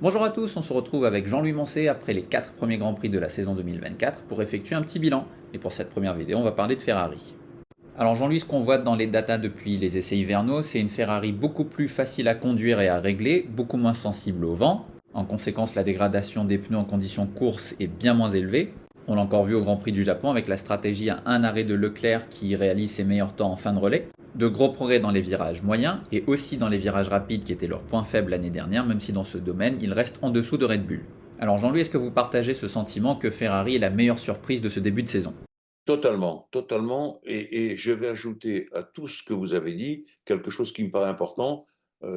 Bonjour à tous, on se retrouve avec Jean-Louis Moncé après les 4 premiers Grands Prix de la saison 2024 pour effectuer un petit bilan. Et pour cette première vidéo, on va parler de Ferrari. Alors Jean-Louis, ce qu'on voit dans les datas depuis les essais hivernaux, c'est une Ferrari beaucoup plus facile à conduire et à régler, beaucoup moins sensible au vent. En conséquence, la dégradation des pneus en conditions course est bien moins élevée. On l'a encore vu au Grand Prix du Japon avec la stratégie à un arrêt de Leclerc qui réalise ses meilleurs temps en fin de relais. De gros progrès dans les virages moyens et aussi dans les virages rapides qui étaient leur point faible l'année dernière, même si dans ce domaine, ils restent en dessous de Red Bull. Alors Jean-Louis, est-ce que vous partagez ce sentiment que Ferrari est la meilleure surprise de ce début de saison? Totalement, totalement. Et je vais ajouter à tout ce que vous avez dit quelque chose qui me paraît important,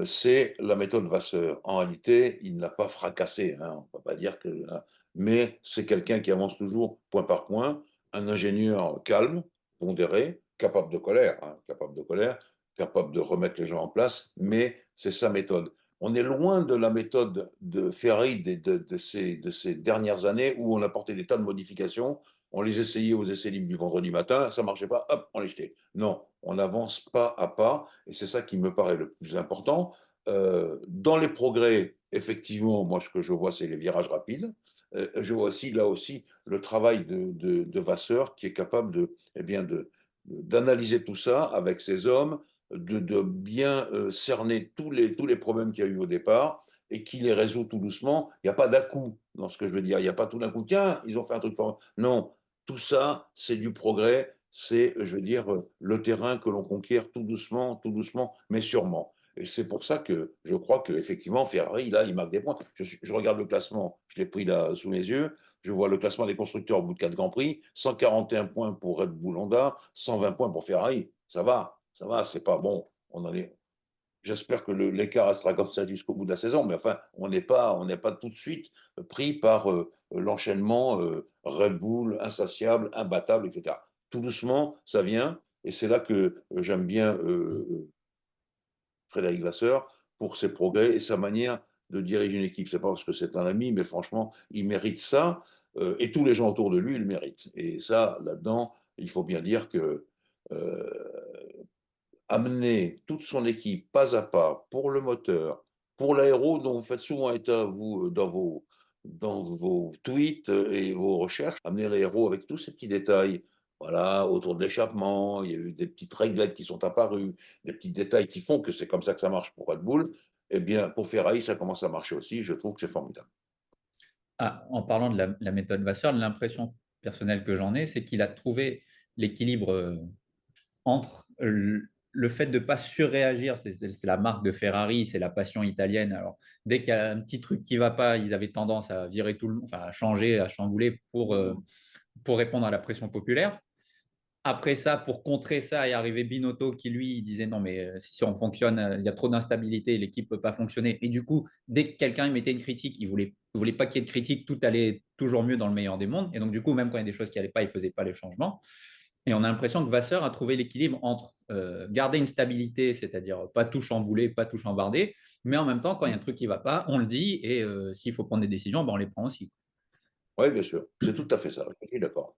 c'est la méthode Vasseur. En réalité, il n'a pas fracassé, hein, on ne peut pas dire que, hein, mais c'est quelqu'un qui avance toujours point par point, un ingénieur calme, pondéré, capable de remettre les gens en place, mais c'est sa méthode. On est loin de la méthode de Ferrari de ces dernières années où on apportait des tas de modifications, on les essayait aux essais libres du vendredi matin, ça ne marchait pas, hop, on les jetait. Non, on avance pas à pas, et c'est ça qui me paraît le plus important. Dans les progrès, effectivement, moi, ce que je vois, c'est les virages rapides. Je vois aussi, là aussi, le travail de Vasseur qui est capable eh bien, d'analyser tout ça avec ses hommes, de bien cerner tous les problèmes qu'il y a eu au départ et qui les résout tout doucement. Il n'y a pas d'à-coup dans ce que je veux dire. Il n'y a pas tout d'un coup, tiens, ils ont fait un truc fort. Non, tout ça, c'est du progrès, c'est, je veux dire, le terrain que l'on conquiert tout doucement, mais sûrement. Et c'est pour ça que je crois qu'effectivement, Ferrari, là, il marque des points. Je regarde le classement, je l'ai pris là sous mes yeux, je vois le classement des constructeurs au bout de 4 Grands Prix, 141 points pour Red Bull Honda, 120 points pour Ferrari. Ça va, c'est pas bon. On en est, j'espère que l'écart restera comme ça jusqu'au bout de la saison, mais enfin, on n'est pas tout de suite pris par l'enchaînement Red Bull, insatiable, imbattable, etc. Tout doucement, ça vient, et c'est là que j'aime bien Frédéric Vasseur pour ses progrès et sa manière de diriger une équipe. C'est pas parce que c'est un ami, mais franchement, il mérite ça, et tous les gens autour de lui le méritent. Et ça, là-dedans, il faut bien dire que euh, amener toute son équipe pas à pas pour le moteur, pour l'aéro dont vous faites souvent état, vous, dans vos tweets et vos recherches, amener l'aéro avec tous ces petits détails. Voilà, autour de l'échappement, il y a eu des petites réglettes qui sont apparues, des petits détails qui font que c'est comme ça que ça marche pour Red Bull. Eh bien, pour Ferrari, ça commence à marcher aussi. Je trouve que c'est formidable. Ah, en parlant de la méthode Vasseur, l'impression personnelle que j'en ai, c'est qu'il a trouvé l'équilibre entre le fait de ne pas surréagir, c'est la marque de Ferrari, c'est la passion italienne. Alors, dès qu'il y a un petit truc qui ne va pas, ils avaient tendance à virer tout le monde, enfin à changer, à chambouler pour répondre à la pression populaire. Après ça, pour contrer ça, est arrivé Binotto qui, lui, disait non, mais si on fonctionne, il y a trop d'instabilité, l'équipe ne peut pas fonctionner. Et du coup, dès que quelqu'un mettait une critique, il voulait pas qu'il y ait de critique, tout allait toujours mieux dans le meilleur des mondes. Et donc, du coup, même quand il y a des choses qui n'allaient pas, il ne faisait pas les changements. Et on a l'impression que Vasseur a trouvé l'équilibre entre garder une stabilité, c'est-à-dire pas tout chambouler, pas tout chambarder, mais en même temps, quand il y a un truc qui ne va pas, on le dit, et s'il faut prendre des décisions, ben, on les prend aussi. Oui, bien sûr. C'est tout à fait ça. Je suis d'accord.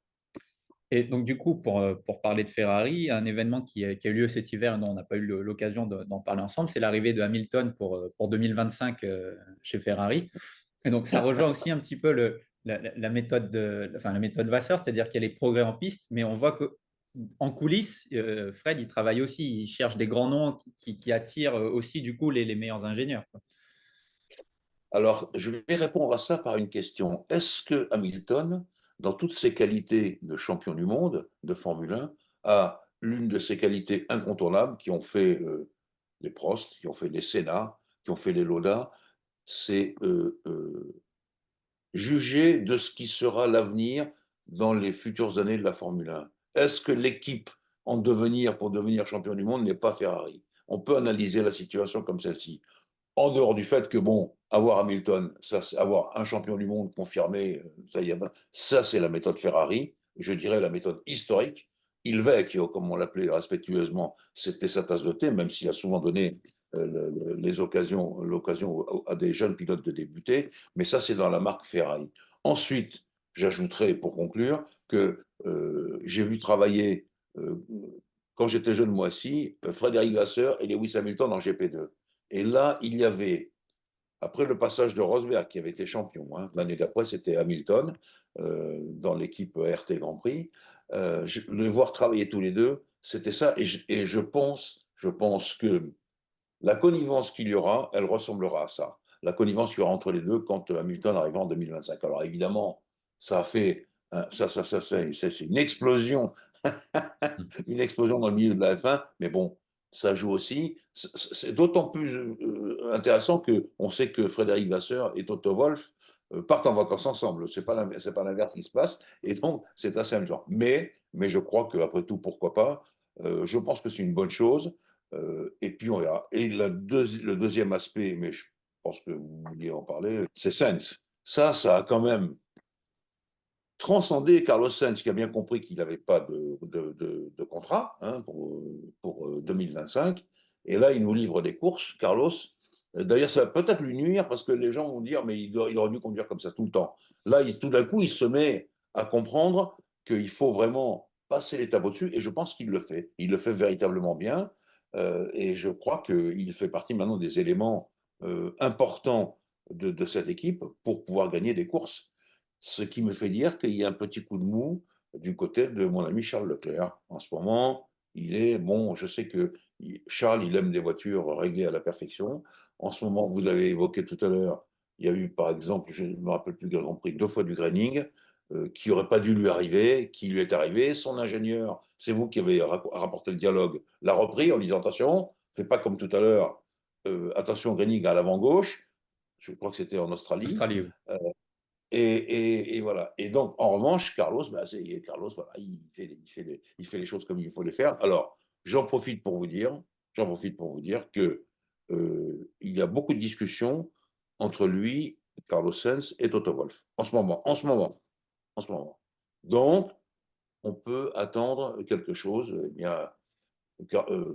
Et donc, du coup, pour parler de Ferrari, un événement qui a eu lieu cet hiver et dont on n'a pas eu l'occasion d'en parler ensemble, c'est l'arrivée de Hamilton pour 2025 chez Ferrari. Et donc, ça rejoint aussi un petit peu la méthode la méthode Vasseur, c'est-à-dire qu'il y a les progrès en piste, mais on voit qu'en coulisses, Fred, il travaille aussi, il cherche des grands noms qui attirent aussi, du coup, les meilleurs ingénieurs, quoi. Alors, je vais répondre à ça par une question. Est-ce que Hamilton, dans toutes ses qualités de champion du monde de Formule 1, a l'une de ses qualités incontournables qui ont fait les Prost, qui ont fait les Senna, qui ont fait les Lauda, c'est juger de ce qui sera l'avenir dans les futures années de la Formule 1. Est-ce que l'équipe en devenir pour devenir champion du monde n'est pas Ferrari? On peut analyser la situation comme celle-ci. En dehors du fait que, bon, avoir Hamilton, ça, avoir un champion du monde confirmé, ça c'est la méthode Ferrari, je dirais la méthode historique. Il Vecchio, comme on l'appelait respectueusement, c'était sa tasse de thé, même s'il a souvent donné l'occasion à des jeunes pilotes de débuter, mais ça c'est dans la marque Ferrari. Ensuite, j'ajouterai pour conclure que j'ai vu travailler, quand j'étais jeune moi aussi, Frédéric Vasseur et Lewis Hamilton en GP2. Et là, il y avait Après le passage de Rosberg, qui avait été champion, hein. L'année d'après, c'était Hamilton, dans l'équipe RT Grand Prix. Les voir travailler tous les deux, c'était ça. Et je pense que la connivence qu'il y aura, elle ressemblera à ça. La connivence qu'il y aura entre les deux quand Hamilton arrivera en 2025. Alors évidemment, ça a fait, c'est une explosion, Mm. une explosion dans le milieu de la F1, mais bon, ça joue aussi. C'est d'autant plus intéressant qu'on sait que Frédéric Vasseur et Toto Wolff partent en vacances ensemble. C'est pas l'inverse qui se passe, et donc c'est assez amusant. Mais je crois qu'après tout, pourquoi pas. Je pense que c'est une bonne chose. Et puis on verra. Et le deuxième aspect, mais je pense que vous vouliez en parler, c'est Sainz. Ça a quand même transcender Carlos Sainz, qui a bien compris qu'il n'avait pas de contrat, hein, pour 2025. Et là, il nous livre des courses, Carlos. D'ailleurs, ça va peut-être lui nuire parce que les gens vont dire, mais il aurait dû conduire comme ça tout le temps. Là, tout d'un coup, il se met à comprendre qu'il faut vraiment passer l'étape au-dessus, et je pense qu'il le fait. Il le fait véritablement bien. Et je crois qu'il fait partie maintenant des éléments importants de cette équipe pour pouvoir gagner des courses. Ce qui me fait dire qu'il y a un petit coup de mou du côté de mon ami Charles Leclerc. En ce moment, il est, bon, je sais que Charles, il aime des voitures réglées à la perfection. En ce moment, vous l'avez évoqué tout à l'heure, il y a eu, par exemple, je ne me rappelle plus Grand Prix, 2 fois du graining, qui n'aurait pas dû lui arriver, qui lui est arrivé. Son ingénieur, c'est vous qui avez rapporté le dialogue, l'a repris en disant attention, fais pas comme tout à l'heure, attention au graining à l'avant gauche. Je crois que c'était en Australie. Australie, oui. Et voilà. Et donc, en revanche, Carlos, bah, Carlos, voilà, il fait les choses comme il faut les faire. Alors, j'en profite pour vous dire que il y a beaucoup de discussions entre lui, Carlos Sainz et Toto Wolff en ce moment. Donc, on peut attendre quelque chose. Eh bien,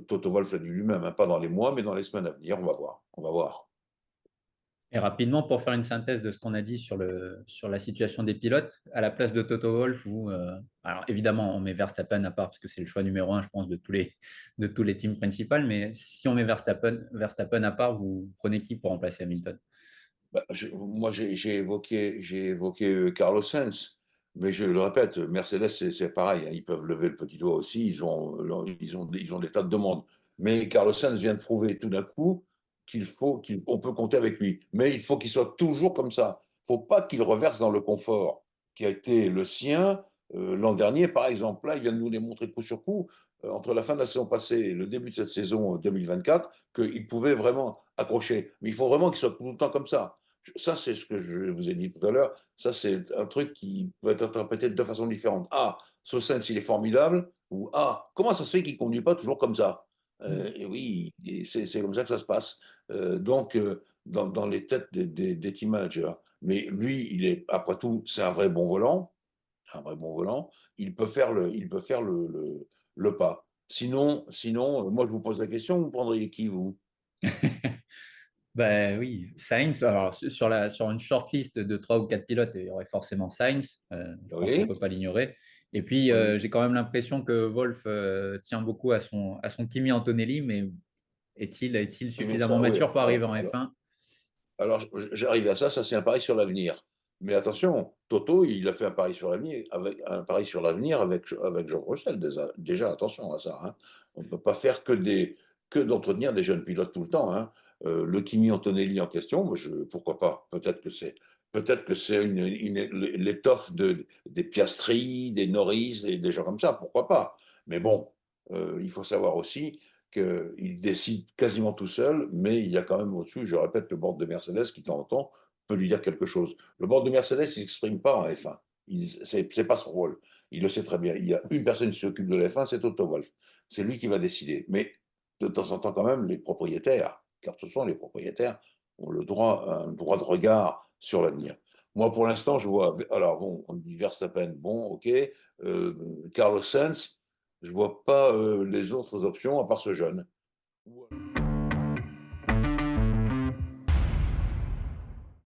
Toto Wolff l'a dit lui-même, hein, pas dans les mois, mais dans les semaines à venir. On va voir. On va voir. Et rapidement, pour faire une synthèse de ce qu'on a dit sur la situation des pilotes, à la place de Toto Wolff, alors évidemment, on met Verstappen à part parce que c'est le choix numéro un, je pense, de tous les teams principaux. Mais si on met Verstappen à part, vous prenez qui pour remplacer Hamilton? Bah, moi, j'ai évoqué Carlos Sainz, mais je le répète, Mercedes, c'est pareil, hein, ils peuvent lever le petit doigt aussi, ils ont des tas de demandes. Mais Carlos Sainz vient de prouver tout d'un coup qu'on peut compter avec lui. Mais il faut qu'il soit toujours comme ça. Il ne faut pas qu'il reverse dans le confort qui a été le sien l'an dernier, par exemple. Là, il vient de nous démontrer coup sur coup, entre la fin de la saison passée et le début de cette saison 2024, qu'il pouvait vraiment accrocher. Mais il faut vraiment qu'il soit tout le temps comme ça. Ça, c'est ce que je vous ai dit tout à l'heure. Ça, c'est un truc qui peut être interprété de deux façons différentes. Ah, Saucens, il est formidable. Ou ah, comment ça se fait qu'il ne conduit pas toujours comme ça? Et oui, c'est comme ça que ça se passe. Donc, dans les têtes des team managers. Mais lui, après tout, c'est un vrai bon volant. Un vrai bon volant. Il peut faire le pas. Sinon, moi, je vous pose la question, vous prendriez qui, vous? Ben oui, Sainz, alors sur une shortlist de 3 ou 4 pilotes, il y aurait forcément Sainz, je pense qu'on ne Oui, peut pas l'ignorer. Et puis, oui. j'ai quand même l'impression que Wolf tient beaucoup à son Kimi Antonelli, mais est-il Mais suffisamment ça, oui. mature pour arriver en Alors, F1? Alors, j'arrive à ça, c'est un pari sur l'avenir. Mais attention, Toto, il a fait un pari sur l'avenir avec Georges Russell, déjà, attention à ça, hein. On ne peut pas faire que d'entretenir des jeunes pilotes tout le temps, hein. Le Kimi Antonelli en question, moi, pourquoi pas? Peut-être que c'est l'étoffe des Piastri, des Norris, des gens comme ça, pourquoi pas? Mais bon, il faut savoir aussi qu'il décide quasiment tout seul, mais il y a quand même au-dessus, je répète, le board de Mercedes qui, de temps en temps, peut lui dire quelque chose. Le board de Mercedes, il ne s'exprime pas en F1. Ce n'est pas son rôle. Il le sait très bien. Il y a une personne qui s'occupe de la F1, c'est Toto Wolff. C'est lui qui va décider. Mais de temps en temps, quand même, les propriétaires, car ce sont les propriétaires, ont un droit de regard sur l'avenir. Moi, pour l'instant, je vois. Alors, bon, on dit Verstappen, bon, ok. Carlos Sainz, je ne vois pas les autres options à part ce jeune.